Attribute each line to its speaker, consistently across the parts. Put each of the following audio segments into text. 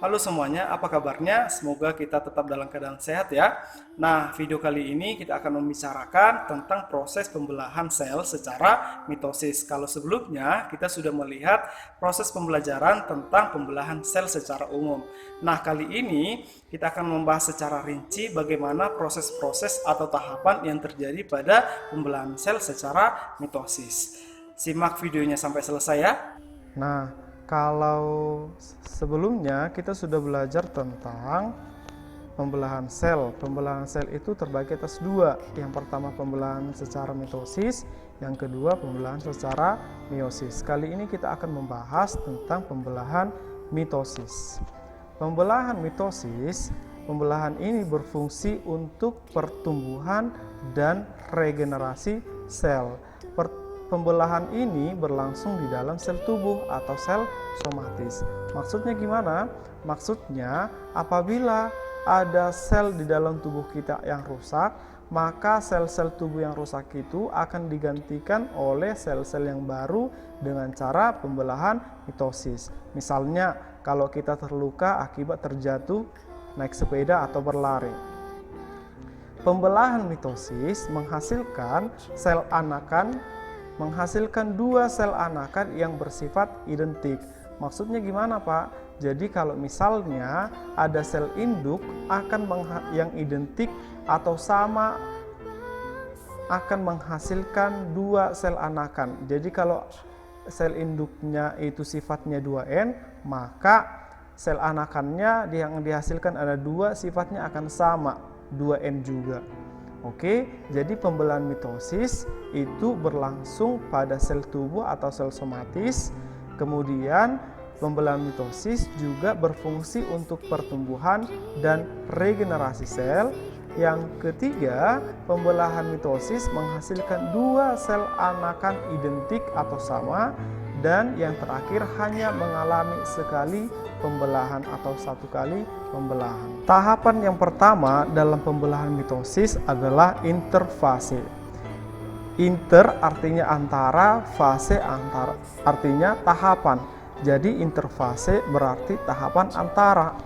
Speaker 1: Halo semuanya, apa kabarnya? Semoga kita tetap dalam keadaan sehat ya. Nah, video kali ini kita akan membicarakan tentang proses pembelahan sel secara mitosis. Kalau sebelumnya kita sudah melihat proses pembelajaran tentang pembelahan sel secara umum. Nah, kali ini kita akan membahas secara rinci bagaimana proses-proses atau tahapan yang terjadi pada pembelahan sel secara mitosis. Simak videonya sampai selesai ya.
Speaker 2: Nah, kalau sebelumnya kita sudah belajar tentang pembelahan sel. Pembelahan sel itu terbagi atas dua. Yang pertama pembelahan secara mitosis, yang kedua pembelahan secara meiosis. Kali ini kita akan membahas tentang pembelahan mitosis. Pembelahan mitosis, pembelahan ini berfungsi untuk pertumbuhan dan regenerasi sel. Pembelahan ini berlangsung di dalam sel tubuh atau sel somatis. Maksudnya gimana? Maksudnya apabila ada sel di dalam tubuh kita yang rusak, maka sel-sel tubuh yang rusak itu akan digantikan oleh sel-sel yang baru dengan cara pembelahan mitosis. Misalnya kalau kita terluka akibat terjatuh, naik sepeda atau berlari. Pembelahan mitosis menghasilkan sel anakan, menghasilkan dua sel anakan yang bersifat identik. Maksudnya gimana Pak? Jadi kalau misalnya ada sel induk yang identik atau sama akan menghasilkan dua sel anakan. Jadi kalau sel induknya itu sifatnya 2N, maka sel anakannya yang dihasilkan ada dua, sifatnya akan sama, 2N juga. Oke, jadi pembelahan mitosis itu berlangsung pada sel tubuh atau sel somatis. Kemudian pembelahan mitosis juga berfungsi untuk pertumbuhan dan regenerasi sel. Yang ketiga, pembelahan mitosis menghasilkan dua sel anakan identik atau sama. Dan yang terakhir hanya mengalami sekali pembelahan atau satu kali pembelahan. Tahapan yang pertama dalam pembelahan mitosis adalah interfase. Inter artinya antara, fase artinya tahapan. Jadi interfase berarti tahapan antara.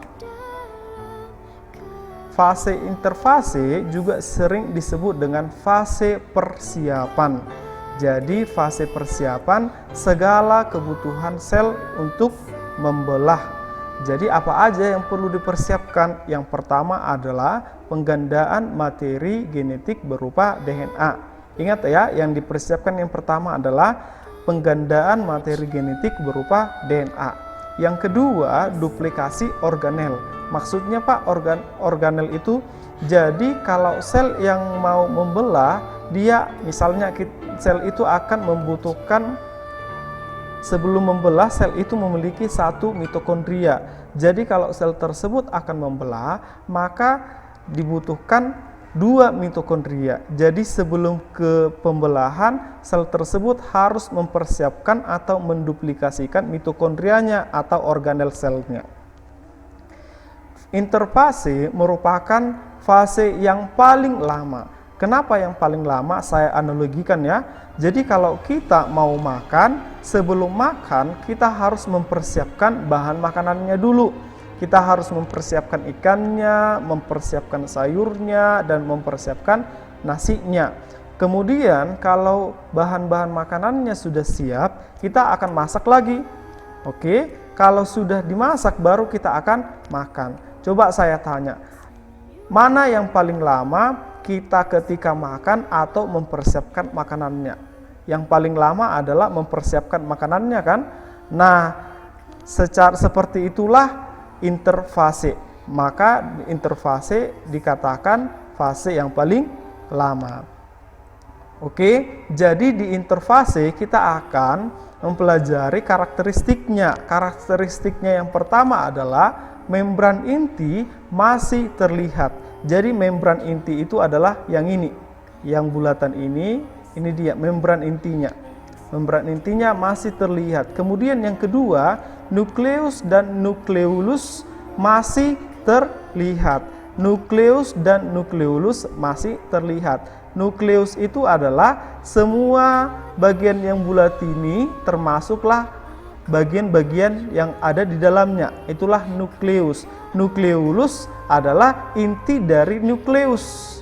Speaker 2: Fase interfase juga sering disebut dengan fase persiapan. Jadi fase persiapan segala kebutuhan sel untuk membelah. Jadi apa aja yang perlu dipersiapkan? Yang pertama adalah penggandaan materi genetik berupa DNA. Ingat ya, yang dipersiapkan yang pertama adalah penggandaan materi genetik berupa DNA. Yang kedua, duplikasi organel. Maksudnya Pak, organel itu jadi kalau sel yang mau membelah, dia misalnya sel itu akan membutuhkan, sebelum membelah sel itu memiliki satu mitokondria. Jadi kalau sel tersebut akan membelah, maka dibutuhkan dua mitokondria. Jadi sebelum ke pembelahan, sel tersebut harus mempersiapkan atau menduplikasikan mitokondrianya atau organel selnya. Interfase merupakan fase yang paling lama. Kenapa yang paling lama? Saya analogikan ya. Jadi kalau kita mau makan, sebelum makan kita harus mempersiapkan bahan makanannya dulu. Kita harus mempersiapkan ikannya, mempersiapkan sayurnya, dan mempersiapkan nasinya. Kemudian kalau bahan-bahan makanannya sudah siap, kita akan masak lagi. Oke, kalau sudah dimasak baru kita akan makan. Coba saya tanya, mana yang paling lama kita ketika makan atau mempersiapkan makanannya? Yang paling lama adalah mempersiapkan makanannya kan? Nah, seperti itulah interfase. Maka interfase dikatakan fase yang paling lama. Oke, jadi di interfase kita akan mempelajari karakteristiknya. Karakteristiknya yang pertama adalah membran inti masih terlihat. Jadi membran inti itu adalah yang ini, yang bulatan ini dia membran intinya. Membran intinya masih terlihat. Kemudian yang kedua, nukleus dan nukleolus masih terlihat. Nukleus dan nukleolus masih terlihat. Nukleus itu adalah semua bagian yang bulat ini, termasuklah bagian-bagian yang ada di dalamnya. Itulah nukleus. Nukleolus adalah inti dari nukleus.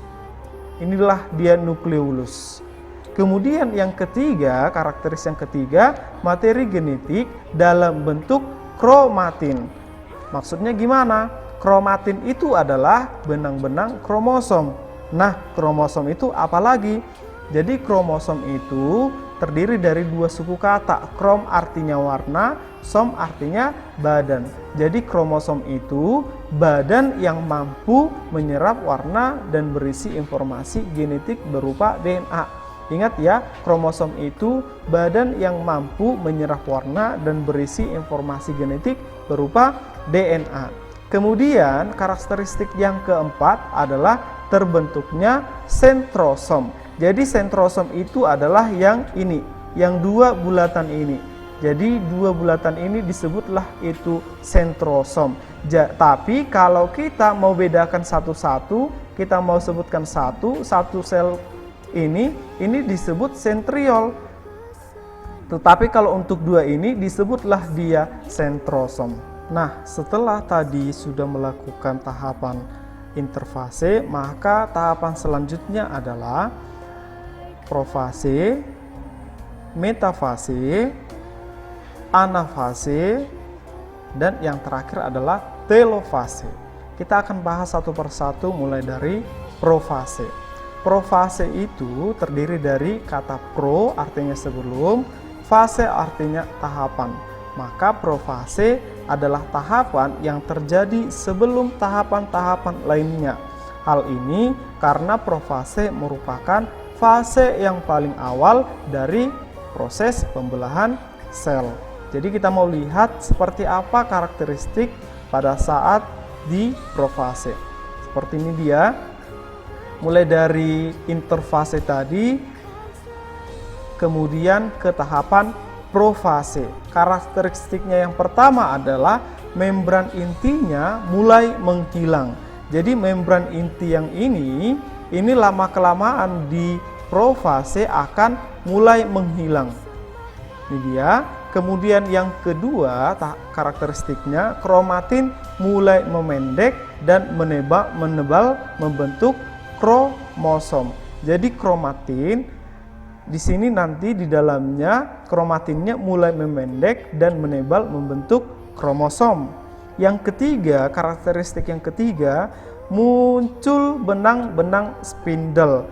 Speaker 2: Inilah dia nukleolus. Kemudian yang ketiga, karakteristik yang ketiga, materi genetik dalam bentuk kromatin. Maksudnya gimana? Kromatin itu adalah benang-benang kromosom. Nah, kromosom itu apa lagi? Jadi kromosom itu terdiri dari dua suku kata. Krom artinya warna, som artinya badan. Jadi kromosom itu badan yang mampu menyerap warna dan berisi informasi genetik berupa DNA. Ingat ya, kromosom itu badan yang mampu menyerap warna dan berisi informasi genetik berupa DNA. Kemudian karakteristik yang keempat adalah terbentuknya sentrosom. Jadi sentrosom itu adalah yang ini, yang dua bulatan ini. Jadi dua bulatan ini disebutlah itu sentrosom. Tapi kalau kita mau bedakan satu-satu, kita mau sebutkan satu sel ini disebut sentriol. Tetapi kalau untuk dua ini disebutlah dia sentrosom. Nah, setelah tadi sudah melakukan tahapan interfase, maka tahapan selanjutnya adalah profase, metafase, anafase, dan yang terakhir adalah telofase. Kita akan bahas satu persatu mulai dari profase. Profase itu terdiri dari kata pro artinya sebelum, fase artinya tahapan. Maka profase adalah tahapan yang terjadi sebelum tahapan-tahapan lainnya. Hal ini karena profase merupakan fase yang paling awal dari proses pembelahan sel. Jadi kita mau lihat seperti apa karakteristik pada saat di profase. Seperti ini dia. Mulai dari interfase tadi, kemudian ke tahapan profase. Karakteristiknya yang pertama adalah membran intinya mulai menghilang. Jadi membran inti yang ini lama-kelamaan di profase akan mulai menghilang. Ini dia. Kemudian yang kedua karakteristiknya, kromatin mulai memendek dan menebal membentuk kromosom. Jadi kromatin di sini nanti di dalamnya kromatinnya mulai memendek dan menebal membentuk kromosom. Yang ketiga, karakteristik yang ketiga, muncul benang-benang spindle.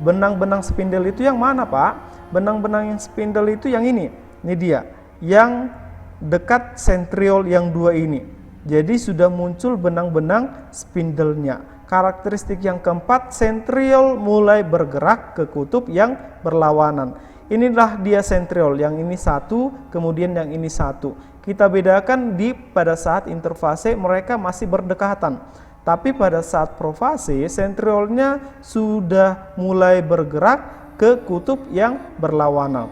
Speaker 2: Benang-benang spindle itu yang mana, Pak? Benang-benang yang spindle itu yang ini. Ini dia, yang dekat sentriol yang dua ini. Jadi sudah muncul benang-benang spindle-nya. Karakteristik yang keempat, sentriol mulai bergerak ke kutub yang berlawanan. Inilah dia sentriol, yang ini satu, kemudian yang ini satu. Kita bedakan pada saat interfase mereka masih berdekatan. Tapi pada saat profase, sentriolnya sudah mulai bergerak ke kutub yang berlawanan.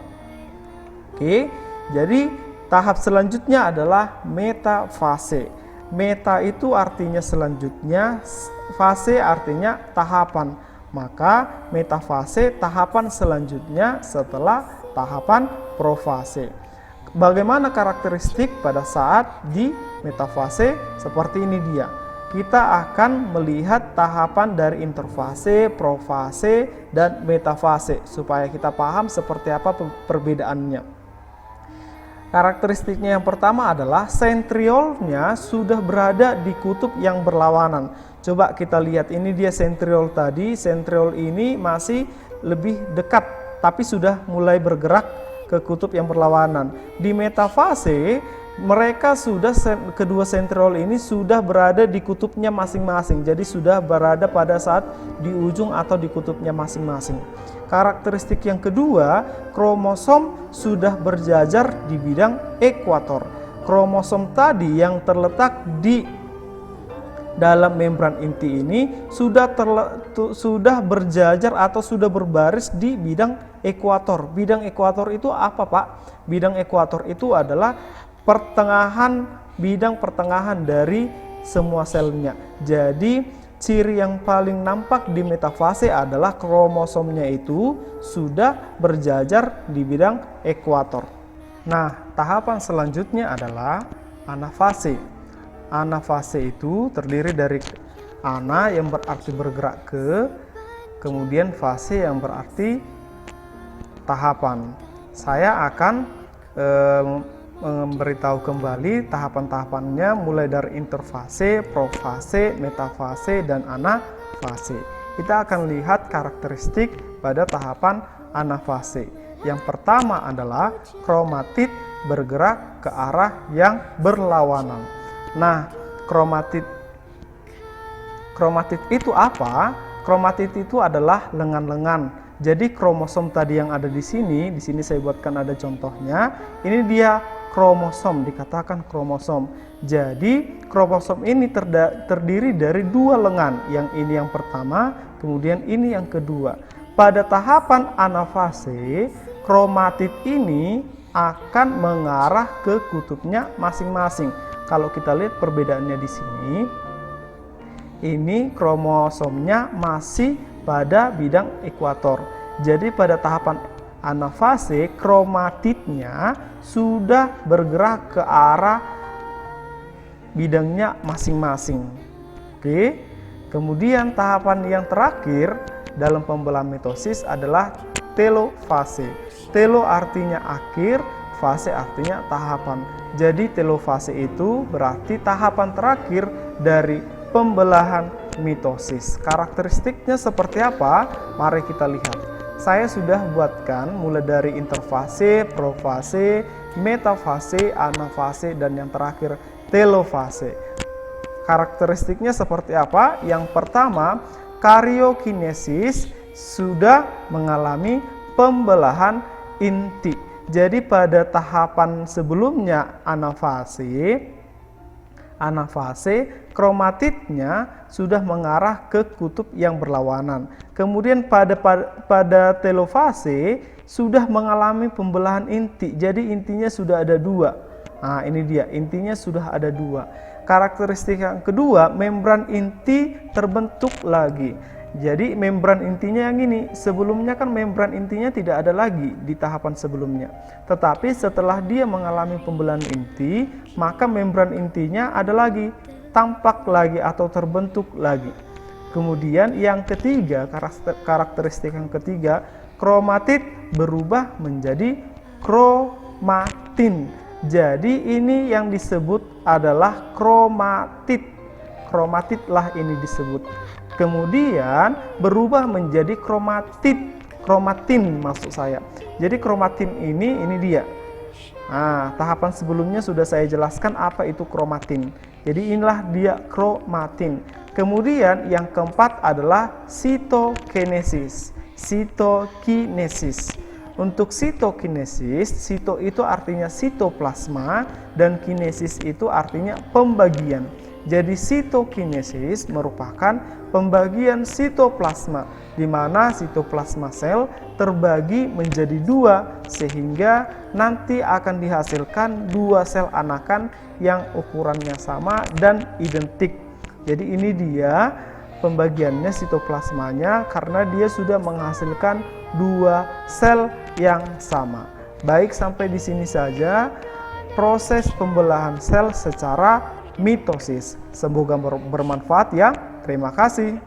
Speaker 2: Oke, jadi tahap selanjutnya adalah metafase. Meta itu artinya selanjutnya, fase artinya tahapan. Maka metafase tahapan selanjutnya setelah tahapan profase. Bagaimana karakteristik pada saat di metafase? Seperti ini dia. Kita akan melihat tahapan dari interfase, profase, dan metafase supaya kita paham seperti apa perbedaannya. Karakteristiknya yang pertama adalah sentriolnya sudah berada di kutub yang berlawanan. Coba kita lihat, ini dia sentriol tadi. Sentriol ini masih lebih dekat, tapi sudah mulai bergerak ke kutub yang berlawanan. Di metafase, mereka sudah kedua sentriol ini sudah berada di kutubnya masing-masing. Jadi sudah berada pada saat di ujung atau di kutubnya masing-masing. Karakteristik yang kedua, kromosom sudah berjajar di bidang ekuator. Kromosom tadi yang terletak di dalam membran inti ini sudah berjajar atau sudah berbaris di bidang ekuator. Bidang ekuator itu apa, Pak? Bidang ekuator itu adalah bidang pertengahan dari semua selnya. Jadi ciri yang paling nampak di metafase adalah kromosomnya itu sudah berjajar di bidang ekuator. Nah, tahapan selanjutnya adalah anafase. Anafase itu terdiri dari ana yang berarti bergerak ke, kemudian fase yang berarti tahapan. Saya akan memberitahu kembali tahapan-tahapannya mulai dari interfase, profase, metafase, dan anafase. Kita akan lihat karakteristik pada tahapan anafase. Yang pertama adalah kromatid bergerak ke arah yang berlawanan. Nah, kromatid itu apa? Kromatid itu adalah lengan-lengan. Jadi kromosom tadi yang ada di sini saya buatkan ada contohnya. Ini dia kromosom, dikatakan kromosom. Jadi kromosom ini terdiri dari dua lengan. Yang ini yang pertama, kemudian ini yang kedua. Pada tahapan anafase, kromatid ini akan mengarah ke kutubnya masing-masing. Kalau kita lihat perbedaannya di sini, ini kromosomnya masih pada bidang ekuator. Jadi pada tahapan anafase, kromatidnya sudah bergerak ke arah bidangnya masing-masing. Oke. Kemudian tahapan yang terakhir dalam pembelahan mitosis adalah telofase. Telo artinya akhir, fase artinya tahapan. Jadi telofase itu berarti tahapan terakhir dari pembelahan mitosis. Karakteristiknya seperti apa? Mari kita lihat. Saya sudah buatkan mulai dari interfase, profase, metafase, anafase, dan yang terakhir telofase. Karakteristiknya seperti apa? Yang pertama, karyokinesis sudah mengalami pembelahan inti. Jadi pada tahapan sebelumnya anafase, kromatidnya sudah mengarah ke kutub yang berlawanan. Kemudian pada telofase sudah mengalami pembelahan inti. Jadi intinya sudah ada dua. Nah, ini dia, intinya sudah ada dua. Karakteristik yang kedua, membran inti terbentuk lagi. Jadi membran intinya yang ini, sebelumnya kan membran intinya tidak ada lagi di tahapan sebelumnya. Tetapi setelah dia mengalami pembelahan inti, maka membran intinya ada lagi, tampak lagi atau terbentuk lagi. Kemudian yang ketiga, karakteristik yang ketiga, kromatid berubah menjadi kromatin. Jadi ini yang disebut adalah kromatid. Kromatidlah ini disebut. Kemudian berubah menjadi kromatin maksud saya. Jadi kromatin ini dia. Nah, tahapan sebelumnya sudah saya jelaskan apa itu kromatin. Jadi inilah dia kromatin. Kemudian yang keempat adalah sitokinesis. Sitokinesis. Untuk sitokinesis, sito itu artinya sitoplasma dan kinesis itu artinya pembagian. Jadi sitokinesis merupakan pembagian sitoplasma, di mana sitoplasma sel terbagi menjadi dua, sehingga nanti akan dihasilkan dua sel anakan yang ukurannya sama dan identik. Jadi ini dia pembagiannya sitoplasmanya, karena dia sudah menghasilkan dua sel yang sama. Baik, sampai di sini saja proses pembelahan sel secara mitosis. Semoga bermanfaat ya. Terima kasih.